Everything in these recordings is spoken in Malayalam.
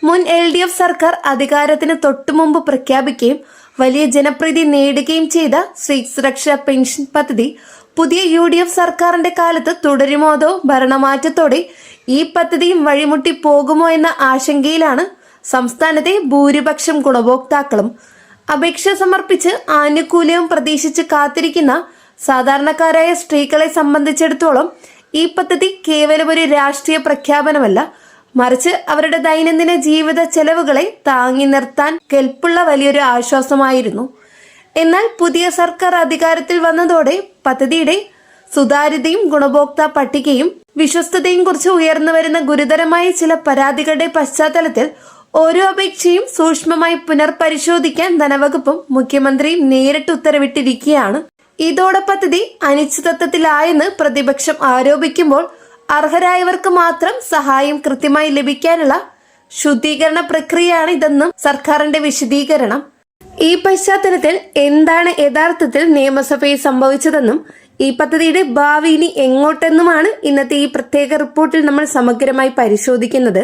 മുൻ LDF സർക്കാർ അധികാരത്തിന് തൊട്ടുമുമ്പ് പ്രഖ്യാപിക്കുകയും വലിയ ജനപ്രീതി നേടുകയും ചെയ്ത സ്ത്രീ സുരക്ഷാ പെൻഷൻ പദ്ധതി പുതിയ UDF സർക്കാരിന്റെ കാലത്ത് തുടരുമോ അതോ ഭരണമാറ്റത്തോടെ ഈ പദ്ധതിയും വഴിമുട്ടി പോകുമോ എന്ന ആശങ്കയിലാണ് സംസ്ഥാനത്തെ ഭൂരിപക്ഷം ഗുണഭോക്താക്കളും. അപേക്ഷ സമർപ്പിച്ച് ആനുകൂല്യവും പ്രതീക്ഷിച്ച് കാത്തിരിക്കുന്ന സാധാരണക്കാരായ സ്ത്രീകളെ സംബന്ധിച്ചിടത്തോളം ഈ പദ്ധതി കേവലം ഒരു രാഷ്ട്രീയ പ്രഖ്യാപനമല്ല, മറിച്ച് അവരുടെ ദൈനംദിന ജീവിത ചെലവുകളെ താങ്ങി നിർത്താൻ കെൽപ്പുള്ള വലിയൊരു ആശ്വാസമായിരുന്നു. എന്നാൽ പുതിയ സർക്കാർ അധികാരത്തിൽ വന്നതോടെ പദ്ധതിയുടെ സുതാര്യതയും ഗുണഭോക്താ പട്ടികയും വിശ്വസ്തതയും കുറിച്ച് ഉയർന്നു വരുന്ന ഗുരുതരമായ ചില പരാതികളുടെ പശ്ചാത്തലത്തിൽ ഓരോ അപേക്ഷയും സൂക്ഷ്മമായി പുനർപരിശോധിക്കാൻ ധനവകുപ്പും മുഖ്യമന്ത്രിയും നേരിട്ട് ഉത്തരവിട്ടിരിക്കുകയാണ്. ഇതോടെ പദ്ധതി അനിശ്ചിതത്വത്തിലായെന്ന് പ്രതിപക്ഷം ആരോപിക്കുമ്പോൾ അർഹരായവർക്ക് മാത്രം സഹായം കൃത്യമായി ലഭിക്കാനുള്ള ശുദ്ധീകരണ പ്രക്രിയയാണ് ഇതെന്നും സർക്കാരിന്റെ വിശദീകരണം. ഈ പശ്ചാത്തലത്തിൽ എന്താണ് യഥാർത്ഥത്തിൽ നിയമസഭയിൽ സംഭവിച്ചതെന്നും ഈ പദ്ധതിയുടെ ഭാവി ഇനി എങ്ങോട്ടെന്നുമാണ് ഇന്നത്തെ ഈ പ്രത്യേക റിപ്പോർട്ടിൽ നമ്മൾ സമഗ്രമായി പരിശോധിക്കുന്നത്.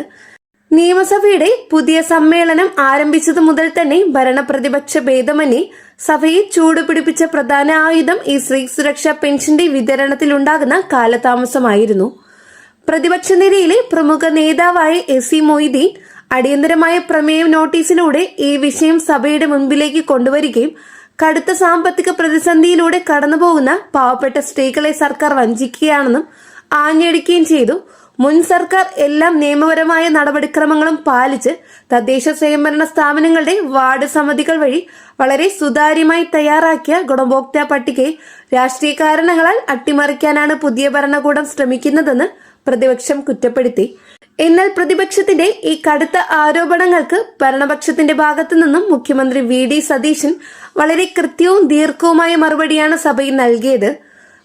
നിയമസഭയുടെ പുതിയ സമ്മേളനം ആരംഭിച്ചതു മുതൽ തന്നെ ഭരണപ്രതിപക്ഷ ഭേദമന്യേ സഭയെ ചൂടുപിടിപ്പിച്ച പ്രധാന ആയുധം ഈ സ്ത്രീ സുരക്ഷാ പെൻഷന്റെ വിതരണത്തിലുണ്ടാകുന്ന കാലതാമസമായിരുന്നു. പ്രതിപക്ഷ നിരയിലെ പ്രമുഖ നേതാവായ SC മൊയ്തീൻ അടിയന്തരമായ പ്രമേയം നോട്ടീസിലൂടെ ഈ വിഷയം സഭയുടെ മുൻപിലേക്ക് കൊണ്ടുവരികയും കടുത്ത സാമ്പത്തിക പ്രതിസന്ധിയിലൂടെ കടന്നുപോകുന്ന പാവപ്പെട്ട സ്ത്രീകളെ സർക്കാർ വഞ്ചിക്കുകയാണെന്നും ആഞ്ഞടിക്കുകയും ചെയ്തു. മുൻ സർക്കാർ എല്ലാം നിയമപരമായ നടപടിക്രമങ്ങളും പാലിച്ച് തദ്ദേശ സ്വയംഭരണ സ്ഥാപനങ്ങളുടെ വാർഡ് സമിതികൾ വഴി വളരെ സുതാര്യമായി തയ്യാറാക്കിയ ഗുണഭോക്താ പട്ടികയെ രാഷ്ട്രീയ കാരണങ്ങളാൽ അട്ടിമറിക്കാനാണ് പുതിയ ഭരണകൂടം ശ്രമിക്കുന്നതെന്ന് പ്രതിപക്ഷം കുറ്റപ്പെടുത്തി. എന്നാൽ പ്രതിപക്ഷത്തിന്റെ ഈ കടുത്ത ആരോപണങ്ങൾക്ക് ഭരണപക്ഷത്തിന്റെ ഭാഗത്തു നിന്നും മുഖ്യമന്ത്രി VD സതീശൻ വളരെ കൃത്യവും ദീർഘവുമായ മറുപടിയാണ് സഭയിൽ നൽകിയത്.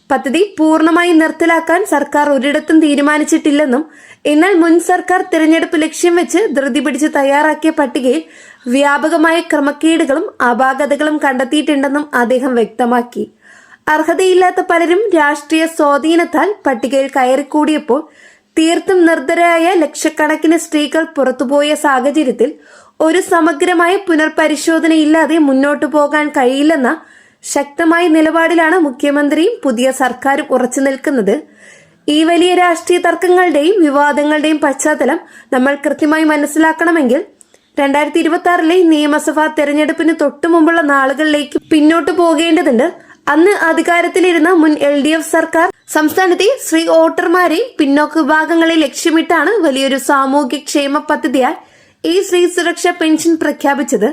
പദ്ധതി പൂർണ്ണമായി നിർത്തലാക്കാൻ സർക്കാർ ഒരിടത്തും തീരുമാനിച്ചിട്ടില്ലെന്നും എന്നാൽ മുൻ സർക്കാർ തിരഞ്ഞെടുപ്പ് ലക്ഷ്യം വെച്ച് ധൃതി പിടിച്ച് തയ്യാറാക്കിയ പട്ടികയിൽ വ്യാപകമായ ക്രമക്കേടുകളും അപാകതകളും കണ്ടെത്തിയിട്ടുണ്ടെന്നും അദ്ദേഹം വ്യക്തമാക്കി. അർഹതയില്ലാത്ത പലരും രാഷ്ട്രീയ സ്വാധീനത്താൽ പട്ടികയിൽ കയറിക്കൂടിയപ്പോൾ തീർത്തും നിർദ്ധരായ ലക്ഷക്കണക്കിന് സ്ത്രീകൾ പുറത്തുപോയ സാഹചര്യത്തിൽ ഒരു സമഗ്രമായ പുനർപരിശോധനയില്ലാതെ മുന്നോട്ടു പോകാൻ കഴിയില്ലെന്ന ശക്തമായ നിലപാടിലാണ് മുഖ്യമന്ത്രിയും പുതിയ സർക്കാരും ഉറച്ചു നിൽക്കുന്നത്. ഈ വലിയ രാഷ്ട്രീയ തർക്കങ്ങളുടെയും വിവാദങ്ങളുടെയും പശ്ചാത്തലം നമ്മൾ കൃത്യമായി മനസ്സിലാക്കണമെങ്കിൽ 2026 നിയമസഭാ തെരഞ്ഞെടുപ്പിന് തൊട്ടുമുമ്പുള്ള നാളുകളിലേക്ക് പിന്നോട്ട് പോകേണ്ടതുണ്ട്. അന്ന് അധികാരത്തിലിരുന്ന മുൻ LDF സർക്കാർ സംസ്ഥാനത്തെ സ്ത്രീ വോട്ടർമാരെയും പിന്നോക്ക വിഭാഗങ്ങളെ ലക്ഷ്യമിട്ടാണ് വലിയൊരു സാമൂഹ്യ ക്ഷേമ പദ്ധതിയായി ഈ സ്ത്രീ സുരക്ഷാ പെൻഷൻ പ്രഖ്യാപിച്ചത്.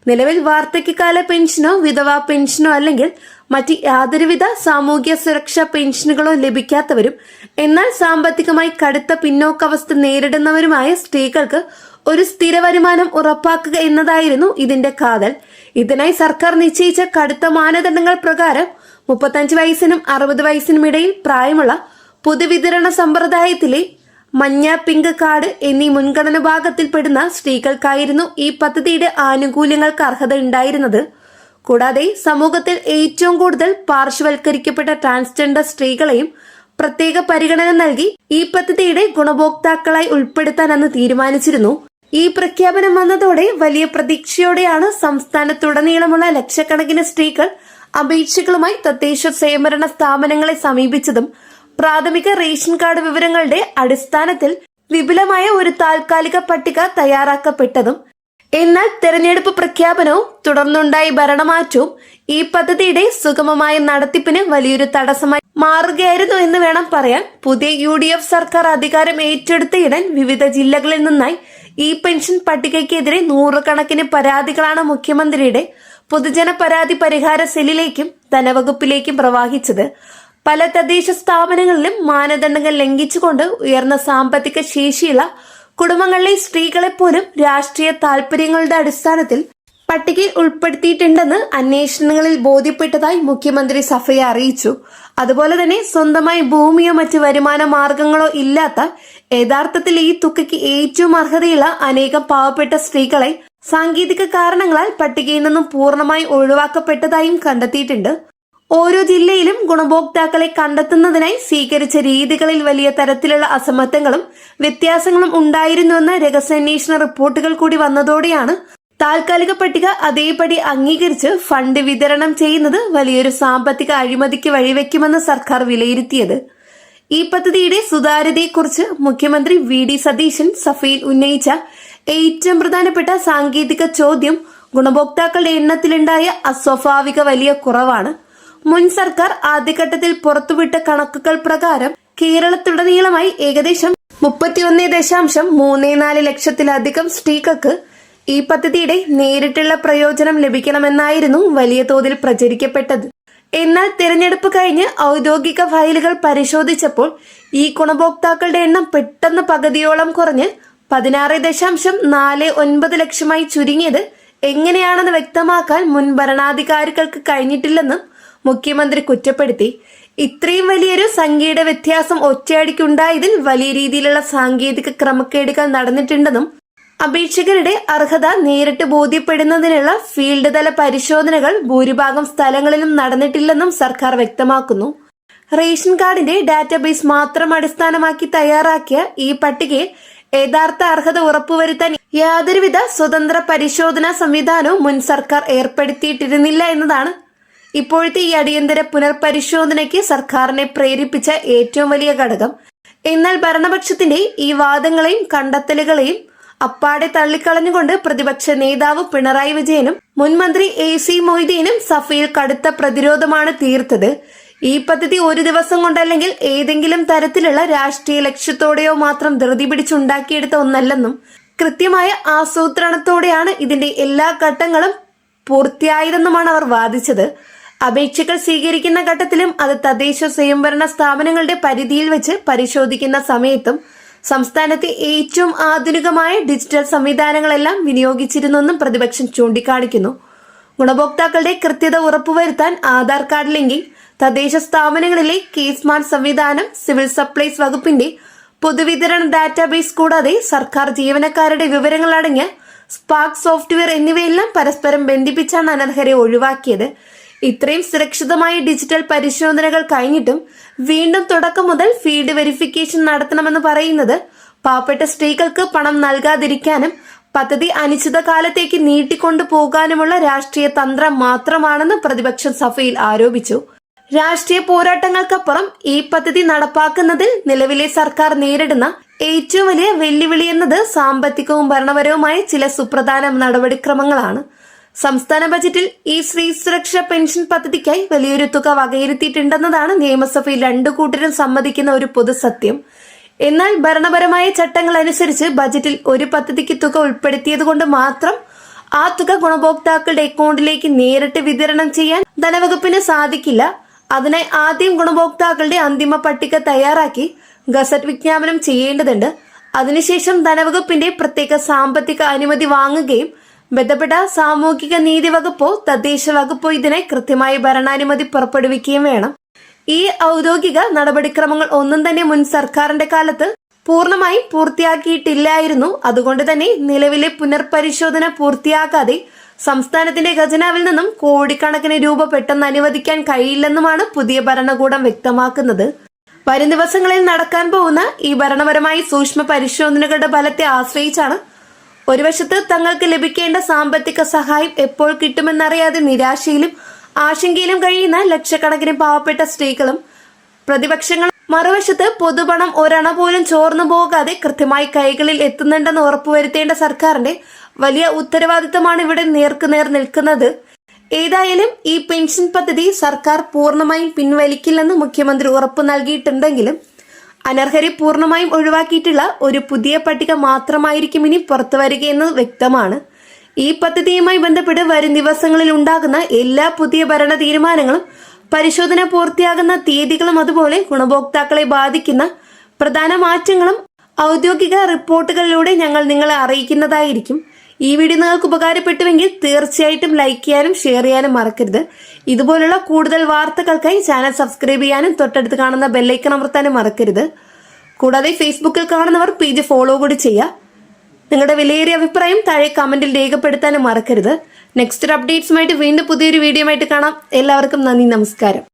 നിലവിൽ വാർദ്ധക്യകാല പെൻഷനോ വിധവാ പെൻഷനോ അല്ലെങ്കിൽ മറ്റ് യാതൊരുവിധ സാമൂഹ്യ സുരക്ഷാ പെൻഷനുകളോ ലഭിക്കാത്തവരും എന്നാൽ സാമ്പത്തികമായി കടുത്ത പിന്നോക്കാവസ്ഥ നേരിടുന്നവരുമായ സ്ത്രീകൾക്ക് ഒരു സ്ഥിര വരുമാനം ഉറപ്പാക്കുക എന്നതായിരുന്നു ഇതിന്റെ കാതൽ. ഇതിനായി സർക്കാർ നിശ്ചയിച്ച കടുത്ത മാനദണ്ഡങ്ങൾ പ്രകാരം 35 വയസ്സിനും 60 വയസ്സിനും ഇടയിൽ പ്രായമുള്ള പൊതുവിതരണ സമ്പ്രദായത്തിലെ മഞ്ഞ, പിങ്ക് കാർഡ് എന്നീ മുൻഗണന ഭാഗത്തിൽപ്പെടുന്ന സ്ത്രീകൾക്കായിരുന്നു ഈ പദ്ധതിയുടെ ആനുകൂല്യങ്ങൾക്ക് അർഹത ഉണ്ടായിരുന്നത്. കൂടാതെ സമൂഹത്തിൽ ഏറ്റവും കൂടുതൽ പാർശ്വവൽക്കരിക്കപ്പെട്ട ട്രാൻസ്ജെൻഡർ സ്ത്രീകളെയും പ്രത്യേക പരിഗണന നൽകി ഈ പദ്ധതിയുടെ ഗുണഭോക്താക്കളായി ഉൾപ്പെടുത്താൻ അന്ന് തീരുമാനിച്ചിരുന്നു. ഈ പ്രഖ്യാപനം വന്നതോടെ വലിയ പ്രതീക്ഷയോടെയാണ് സംസ്ഥാനത്തുടനീളമുള്ള ലക്ഷക്കണക്കിന് സ്ത്രീകൾ അപേക്ഷകളുമായി തദ്ദേശ സ്വയംഭരണ സ്ഥാപനങ്ങളെ സമീപിച്ചതും പ്രാഥമിക റേഷൻ കാർഡ് വിവരങ്ങളുടെ അടിസ്ഥാനത്തിൽ വിപുലമായ ഒരു താൽക്കാലിക പട്ടിക തയ്യാറാക്കപ്പെട്ടതും. എന്നാൽ തെരഞ്ഞെടുപ്പ് പ്രഖ്യാപനവും തുടർന്നുണ്ടായ ഭരണമാറ്റവും ഈ പദ്ധതിയുടെ സുഗമമായ നടത്തിപ്പിന് വലിയൊരു തടസ്സമായി മാറുകയായിരുന്നു എന്ന് വേണം പറയാൻ. പുതിയ UDF സർക്കാർ അധികാരം ഏറ്റെടുത്തയുടൻ വിവിധ ജില്ലകളിൽ നിന്നായി ഈ പെൻഷൻ പട്ടികയ്ക്കെതിരെ നൂറുകണക്കിന് പരാതികളാണ് മുഖ്യമന്ത്രിയുടെ പൊതുജന പരാതി പരിഹാര സെല്ലിലേക്കും ധനവകുപ്പിലേക്കും പ്രവാഹിച്ചത്. പല തദ്ദേശ സ്ഥാപനങ്ങളിലും മാനദണ്ഡങ്ങൾ ലംഘിച്ചുകൊണ്ട് ഉയർന്ന സാമ്പത്തിക ശേഷിയുള്ള കുടുംബങ്ങളിലെ സ്ത്രീകളെ പോലും രാഷ്ട്രീയ താൽപര്യങ്ങളുടെ അടിസ്ഥാനത്തിൽ പട്ടികയിൽ ഉൾപ്പെടുത്തിയിട്ടുണ്ടെന്ന് അന്വേഷണങ്ങളിൽ ബോധ്യപ്പെട്ടതായി മുഖ്യമന്ത്രി സഭയെ അറിയിച്ചു. അതുപോലെ തന്നെ സ്വന്തമായി ഭൂമിയോ മറ്റ് വരുമാന മാർഗങ്ങളോ ഇല്ലാത്ത യഥാർത്ഥത്തിൽ ഈ തുകയ്ക്ക് ഏറ്റവും അർഹതയുള്ള അനേകം പാവപ്പെട്ട സ്ത്രീകളെ സാങ്കേതിക കാരണങ്ങളാൽ പട്ടികയിൽ നിന്നും പൂർണ്ണമായി ഒഴിവാക്കപ്പെട്ടതായും കണ്ടെത്തിയിട്ടുണ്ട്. ഓരോ ജില്ലയിലും ഗുണഭോക്താക്കളെ കണ്ടെത്തുന്നതിനായി സ്വീകരിച്ച രീതികളിൽ വലിയ തരത്തിലുള്ള അസമത്വങ്ങളും വ്യത്യാസങ്ങളും ഉണ്ടായിരുന്നുവെന്ന രഹസ്യാന്വേഷണ റിപ്പോർട്ടുകൾ കൂടി വന്നതോടെയാണ് താൽക്കാലിക പട്ടിക അതേപടി അംഗീകരിച്ച് ഫണ്ട് വിതരണം ചെയ്യുന്നത് വലിയൊരു സാമ്പത്തിക അഴിമതിക്ക് വഴിവെക്കുമെന്ന് സർക്കാർ വിലയിരുത്തിയത്. ഈ പദ്ധതിയുടെ സുതാര്യതയെക്കുറിച്ച് മുഖ്യമന്ത്രി VD സതീശൻ സഭയിൽ ഉന്നയിച്ച ഏറ്റവും പ്രധാനപ്പെട്ട സാങ്കേതിക ചോദ്യം ഗുണഭോക്താക്കളുടെ എണ്ണത്തിലുണ്ടായ അസ്വാഭാവിക വലിയ കുറവാണ്. മുൻ സർക്കാർ ആദ്യഘട്ടത്തിൽ പുറത്തുവിട്ട കണക്കുകൾ പ്രകാരം കേരളത്തിലുടനീളമായി ഏകദേശം 31.34 ലക്ഷത്തിലധികം സ്ത്രീകൾക്ക് ഈ പദ്ധതിയുടെ നേരിട്ടുള്ള പ്രയോജനം ലഭിക്കണമെന്നായിരുന്നു വലിയ തോതിൽ പ്രചരിക്കപ്പെട്ടത്. എന്നാൽ തിരഞ്ഞെടുപ്പ് കഴിഞ്ഞ് ഔദ്യോഗിക ഫയലുകൾ പരിശോധിച്ചപ്പോൾ ഈ ഗുണഭോക്താക്കളുടെ എണ്ണം പെട്ടെന്ന് പകുതിയോളം കുറഞ്ഞ് 16.49 ലക്ഷമായി ചുരുങ്ങിയത് എങ്ങനെയാണെന്ന് വ്യക്തമാക്കാൻ മുൻ ഭരണാധികാരികൾക്ക് കഴിഞ്ഞിട്ടില്ലെന്നും മുഖ്യമന്ത്രി കുറ്റപ്പെടുത്തി. ഇത്രയും വലിയൊരു സംഖ്യയുടെ വ്യത്യാസം ഒറ്റയടിക്കുണ്ടായതിൽ വലിയ രീതിയിലുള്ള സാങ്കേതിക ക്രമക്കേടുകൾ നടന്നിട്ടുണ്ടെന്നും അപേക്ഷകരുടെ അർഹത നേരിട്ട് ബോധ്യപ്പെടുന്നതിനുള്ള ഫീൽഡ് തല പരിശോധനകൾ ഭൂരിഭാഗം സ്ഥലങ്ങളിലും നടന്നിട്ടില്ലെന്നും സർക്കാർ വ്യക്തമാക്കുന്നു. റേഷൻ കാർഡിന്റെ ഡാറ്റാബേസ് മാത്രം അടിസ്ഥാനമാക്കി തയ്യാറാക്കിയ ഈ പട്ടികയിൽ യഥാർത്ഥ അർഹത ഉറപ്പുവരുത്താൻ യാതൊരുവിധ സ്വതന്ത്ര പരിശോധനാ സംവിധാനവും മുൻ സർക്കാർ ഏർപ്പെടുത്തിയിട്ടിരുന്നില്ല എന്നതാണ് ഇപ്പോഴത്തെ ഈ അടിയന്തര പുനർപരിശോധനയ്ക്ക് സർക്കാരിനെ പ്രേരിപ്പിച്ച ഏറ്റവും വലിയ ഘടകം. എന്നാൽ ഭരണപക്ഷത്തിന്റെ ഈ വാദങ്ങളെയും കണ്ടെത്തലുകളെയും അപ്പാടെ തള്ളിക്കളഞ്ഞുകൊണ്ട് പ്രതിപക്ഷ നേതാവ് പിണറായി വിജയനും മുൻ മന്ത്രി AC മൊയ്തീനും സഭയിൽ കടുത്ത പ്രതിരോധമാണ് തീർത്തത്. ഈ പദ്ധതി ഒരു ദിവസം കൊണ്ടല്ലെങ്കിൽ ഏതെങ്കിലും തരത്തിലുള്ള രാഷ്ട്രീയ ലക്ഷ്യത്തോടെയോ മാത്രം ധൃതി പിടിച്ചുണ്ടാക്കിയെടുത്ത ഒന്നല്ലെന്നും കൃത്യമായ ആസൂത്രണത്തോടെയാണ് ഇതിന്റെ എല്ലാ ഘട്ടങ്ങളും പൂർത്തിയായതെന്നുമാണ് അവർ വാദിച്ചത്. അപേക്ഷകൾ സ്വീകരിക്കുന്ന ഘട്ടത്തിലും അത് തദ്ദേശ സ്വയംഭരണ സ്ഥാപനങ്ങളുടെ പരിധിയിൽ വെച്ച് പരിശോധിക്കുന്ന സമയത്തും സംസ്ഥാനത്തെ ഏറ്റവും ആധുനികമായ ഡിജിറ്റൽ സംവിധാനങ്ങളെല്ലാം വിനിയോഗിച്ചിരുന്നെന്നും പ്രതിപക്ഷം ചൂണ്ടിക്കാണിക്കുന്നു. ഗുണഭോക്താക്കളുടെ കൃത്യത ഉറപ്പുവരുത്താൻ ആധാർ കാർഡ് ലിങ്കിംഗ്, തദ്ദേശ സ്ഥാപനങ്ങളിലെ സ്മാർട്ട് സംവിധാനം, സിവിൽ സപ്ലൈസ് വകുപ്പിന്റെ പൊതുവിതരണ ഡാറ്റാബേസ് കൂടാതെ സർക്കാർ ജീവനക്കാരുടെ വിവരങ്ങൾ അടങ്ങിയ സ്പാർക്ക് സോഫ്റ്റ്വെയർ എന്നിവയെല്ലാം പരസ്പരം ബന്ധിപ്പിച്ചാണ് അനർഹരെ ഒഴിവാക്കിയത്. ഇത്രയും സുരക്ഷിതമായ ഡിജിറ്റൽ പരിശോധനകൾ കഴിഞ്ഞിട്ടും വീണ്ടും തുടക്കം മുതൽ ഫീൽഡ് വെരിഫിക്കേഷൻ നടത്തണമെന്ന് പറയുന്നത് പാവപ്പെട്ട സ്ത്രീകൾക്ക് പണം നൽകാതിരിക്കാനും പദ്ധതി അനിശ്ചിതകാലത്തേക്ക് നീട്ടിക്കൊണ്ടു പോകാനുമുള്ള രാഷ്ട്രീയ തന്ത്രം മാത്രമാണെന്ന് പ്രതിപക്ഷം സഭയിൽ ആരോപിച്ചു. രാഷ്ട്രീയ പോരാട്ടങ്ങൾക്കപ്പുറം ഈ പദ്ധതി നടപ്പാക്കുന്നതിൽ നിലവിലെ സർക്കാർ നേരിടുന്ന ഏറ്റവും വലിയ വെല്ലുവിളി എന്നത് സാമ്പത്തികവും ഭരണപരവുമായ ചില സുപ്രധാന നടപടിക്രമങ്ങളാണ്. സംസ്ഥാന ബജറ്റിൽ ഈ സ്ത്രീ സുരക്ഷാ പെൻഷൻ പദ്ധതിക്കായി വലിയൊരു തുക വകയിരുത്തിയിട്ടുണ്ടെന്നതാണ് നിയമസഭയിൽ രണ്ടു കൂട്ടരും സമ്മതിക്കുന്ന ഒരു പൊതുസത്യം. എന്നാൽ ഭരണപരമായ ചട്ടങ്ങൾ അനുസരിച്ച് ബജറ്റിൽ ഒരു പദ്ധതിക്ക് തുക ഉൾപ്പെടുത്തിയത് കൊണ്ട് മാത്രം ആ തുക ഗുണഭോക്താക്കളുടെ അക്കൗണ്ടിലേക്ക് നേരിട്ട് വിതരണം ചെയ്യാൻ ധനവകുപ്പിന് സാധിക്കില്ല. അതിനായി ആദ്യം ഗുണഭോക്താക്കളുടെ അന്തിമ പട്ടിക തയ്യാറാക്കി ഗസറ്റ് വിജ്ഞാപനം ചെയ്യേണ്ടതുണ്ട്. അതിനുശേഷം ധനവകുപ്പിന്റെ പ്രത്യേക സാമ്പത്തിക അനുമതി വാങ്ങുകയും ബന്ധപ്പെട്ട സാമൂഹിക നീതി വകുപ്പോ തദ്ദേശ വകുപ്പോ ഇതിനായി കൃത്യമായ ഭരണാനുമതി പുറപ്പെടുവിക്കുകയും വേണം. ഈ ഔദ്യോഗിക നടപടിക്രമങ്ങൾ ഒന്നും തന്നെ മുൻ സർക്കാരിന്റെ കാലത്ത് പൂർണ്ണമായും പൂർത്തിയാക്കിയിട്ടില്ലായിരുന്നു. അതുകൊണ്ട് തന്നെ നിലവിലെ പുനർപരിശോധന പൂർത്തിയാക്കാതെ സംസ്ഥാനത്തിന്റെ ഖജനാവിൽ നിന്നും കോടിക്കണക്കിന് രൂപ പെട്ടെന്ന് അനുവദിക്കാൻ കഴിയില്ലെന്നുമാണ് പുതിയ ഭരണകൂടം വ്യക്തമാക്കുന്നത്. വരും ദിവസങ്ങളിൽ നടക്കാൻ പോകുന്ന ഈ ഭരണപരമായ സൂക്ഷ്മ പരിശോധനകളുടെ ഫലത്തെ ആശ്രയിച്ചാണ് ഒരു വശത്ത് തങ്ങൾക്ക് ലഭിക്കേണ്ട സാമ്പത്തിക സഹായം എപ്പോൾ കിട്ടുമെന്നറിയാതെ നിരാശയിലും ആശങ്കയിലും കഴിയുന്ന ലക്ഷക്കണക്കിന് പാവപ്പെട്ട സ്ത്രീകളും പ്രതിപക്ഷങ്ങളും മറുവശത്ത് പൊതുപണം ഒരണ പോലും ചോർന്നു പോകാതെ കൃത്യമായി കൈകളിൽ എത്തുന്നുണ്ടെന്ന് ഉറപ്പുവരുത്തേണ്ട സർക്കാരിന്റെ വലിയ ഉത്തരവാദിത്തമാണ് ഇവിടെ നേർക്കുനേർ നിൽക്കുന്നത്. ഏതായാലും ഈ പെൻഷൻ പദ്ധതി സർക്കാർ പൂർണ്ണമായും പിൻവലിക്കില്ലെന്ന് മുഖ്യമന്ത്രി ഉറപ്പു നൽകിയിട്ടുണ്ടെങ്കിലും അനർഹരെ പൂർണ്ണമായും ഒഴിവാക്കിയിട്ടുള്ള ഒരു പുതിയ പട്ടിക മാത്രമായിരിക്കും ഇനി പുറത്തു വരികയെന്ന് വ്യക്തമാണ്. ഈ പദ്ധതിയുമായി ബന്ധപ്പെട്ട് വരും ദിവസങ്ങളിൽ ഉണ്ടാകുന്ന എല്ലാ പുതിയ ഭരണ തീരുമാനങ്ങളും പരിശോധന പൂർത്തിയാകുന്ന തീയതികളും അതുപോലെ ഗുണഭോക്താക്കളെ ബാധിക്കുന്ന പ്രധാന മാറ്റങ്ങളും ഔദ്യോഗിക റിപ്പോർട്ടുകളിലൂടെ ഞങ്ങൾ നിങ്ങളെ അറിയിക്കുന്നതായിരിക്കും. ഈ വീഡിയോ നിങ്ങൾക്ക് ഉപകാരപ്പെട്ടുവെങ്കിൽ തീർച്ചയായിട്ടും ലൈക്ക് ചെയ്യാനും ഷെയർ ചെയ്യാനും മറക്കരുത്. ഇതുപോലുള്ള കൂടുതൽ വാർത്തകൾക്കായി ചാനൽ സബ്സ്ക്രൈബ് ചെയ്യാനും തൊട്ടടുത്ത് കാണുന്ന ബെല്ലൈക്കൺ അമർത്താനും മറക്കരുത്. കൂടാതെ ഫേസ്ബുക്കിൽ കാണുന്നവർ പേജ് ഫോളോ കൂടി ചെയ്യുക. നിങ്ങളുടെ വിലയേറിയ അഭിപ്രായം താഴെ കമന്റിൽ രേഖപ്പെടുത്താനും മറക്കരുത്. നെക്സ്റ്റ് ഒരു അപ്ഡേറ്റ്സുമായിട്ട് വീണ്ടും പുതിയൊരു വീഡിയോ ആയിട്ട് കാണാം. എല്ലാവർക്കും നന്ദി, നമസ്കാരം.